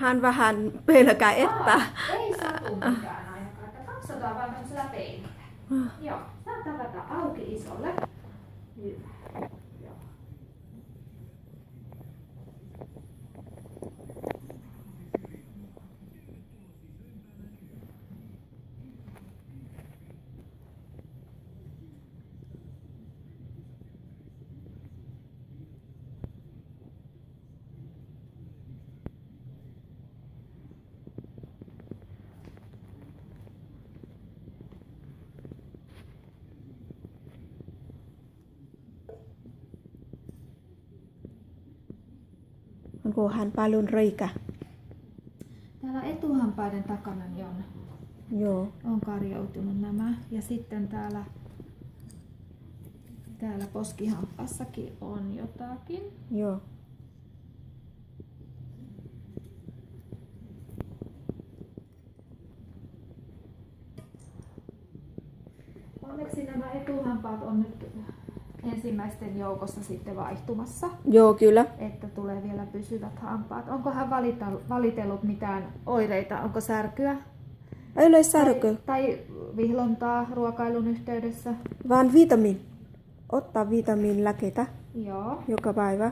Hän vähän pelkää, että... Ei satu mitään ainakaan. Katsotaan vaan tämmöisellä peilillä. Joo, saa tavata auki isolle. Hyvä. Joo. Onko hän paljon reikä? Täällä etuhampaiden takana Joo. on karjoutunut nämä. Ja sitten täällä poskihampaassakin on jotakin. Joo. Onneksi nämä etuhampaat on nyt ensimmäisten joukossa sitten vaihtumassa, Joo, kyllä. että tulee vielä pysyvät hampaat. Onko hän valitellut mitään oireita? Onko särkyä? Ei ole särky, Tai vihlontaa ruokailun yhteydessä? vaan vitamiin. Ottaa vitamiinilääkkeitä Joo, joka päivä.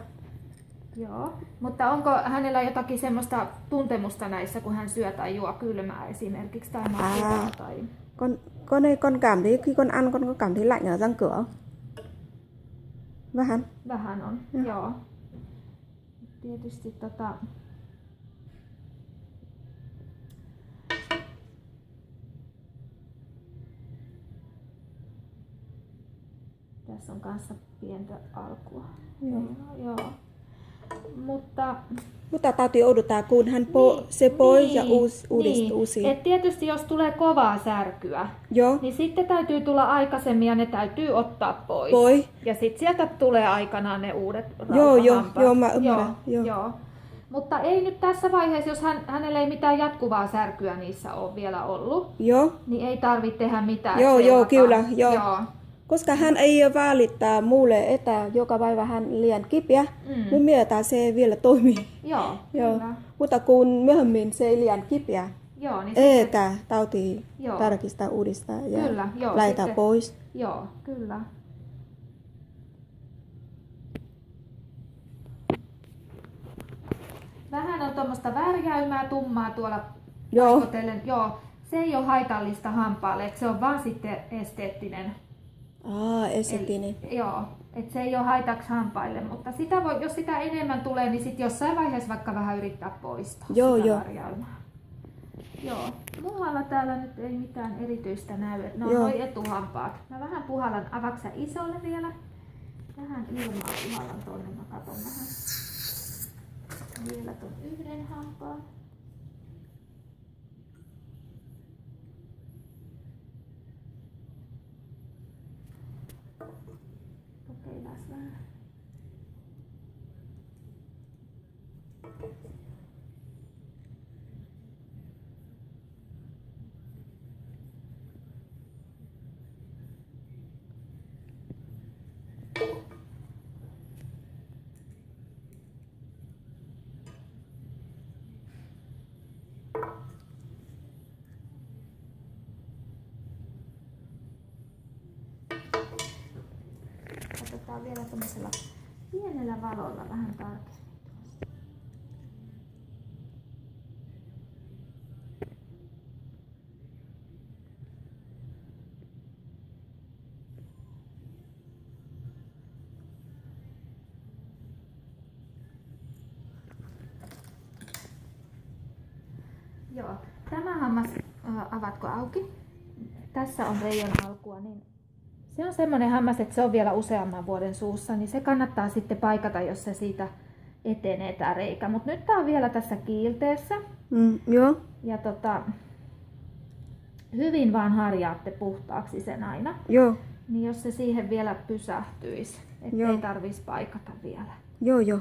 joo. Mutta onko hänellä jotakin semmoista tuntemusta näissä, kun hän syö tai juo kylmää esimerkiksi tai makeaa? Tai... Con cảm thấy khi con ăn con có cảm thấy lạnh ở răng cửa không? Vähän. Vähän on, joo. Tietysti tässä on kanssa pientä alkua. Joo. Mutta täytyy odottaa, kun hän se pois ja uudistuu. Et tietysti jos tulee kovaa särkyä, Joo. niin sitten täytyy tulla aikaisemmin ja ne täytyy ottaa pois. Ja sitten sieltä tulee aikanaan ne uudet rautahampaat. Joo, mä ymmärrän. Joo. Mutta ei nyt tässä vaiheessa, jos hänellä ei mitään jatkuvaa särkyä niissä ole vielä ollut, Joo. niin ei tarvitse tehdä mitään. Joo, kyllä. Joo. Koska hän ei välittää mulle, että joka päivä hän liian kipeä, mun mielestä se vielä toimii. Joo, kyllä. Mutta kun myöhemmin se ei liian kipeä, Joo, niin eikä tauti tarkistaa uudestaan ja kyllä, laittaa sitten, pois. Joo, kyllä. Vähän on tuommoista värjäymää, tummaa tuolla paikotellen. Joo, se ei ole haitallista hampaalle, että se on vaan sitten esteettinen. Esteettinen. Joo, että se ei ole haitaksi hampaille, mutta sitä voi, jos sitä enemmän tulee, niin sitten jossain vaiheessa vaikka vähän yrittää poistaa sitä värjäymää. Joo, muualla täällä nyt ei mitään erityistä näy, että ne on noi etuhampaat. Mä vähän puhallan, avaksä isolle vielä? Vähän ilmaa puhallan tonne, mä katon vähän. Vielä ton yhden hampaan. Kokeillaan vähän. Katsotaan vielä tämmöisellä pienellä valolla vähän tarkemmin. Joo, tämä hammas, avatko auki? Tässä on reiän alkua, niin se on semmoinen hammas, että se on vielä useamman vuoden suussa, niin se kannattaa sitten paikata, jos se siitä etenee tää reikä. Mutta nyt tää on vielä tässä kiilteessä. Joo. Ja hyvin vaan harjaatte puhtaaksi sen aina. Joo. Niin jos se siihen vielä pysähtyisi, ettei tarvitsisi paikata vielä. Joo.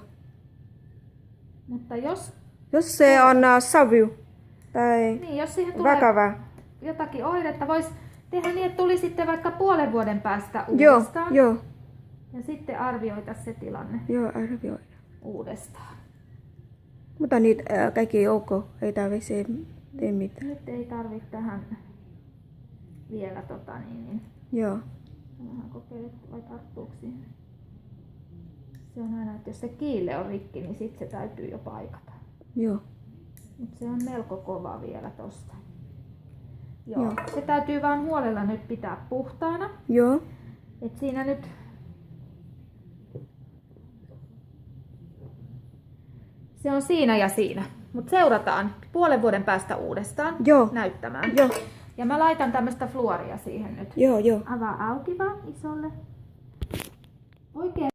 Mutta jos se on savu tai niin, jos siihen tulee vakava jotakin oiretta, voisi tehdä niin, että tuli sitten vaikka puolen vuoden päästä uudestaan. Joo. Ja sitten arvioita se tilanne Joo, arvioida. uudestaan. Mutta niitä kaikki ei ok, ei tarvitse tee mitään. Nyt ei tarvitse tähän vielä Joo. Vähän kokeilet vai tarttuuko siihen. Se on aina, että jos se kiille on rikki, niin sit se täytyy jo paikata. Joo. Mut se on melko kova vielä tosta. Joo. Se täytyy vaan huolella nyt pitää puhtaana. Joo. Et siinä nyt se on siinä ja siinä. Mut seurataan puolen vuoden päästä uudestaan näyttämään. Joo. Ja mä laitan tämmöstä fluoria siihen nyt. Joo. Avaa auki vaan isolle. Oikein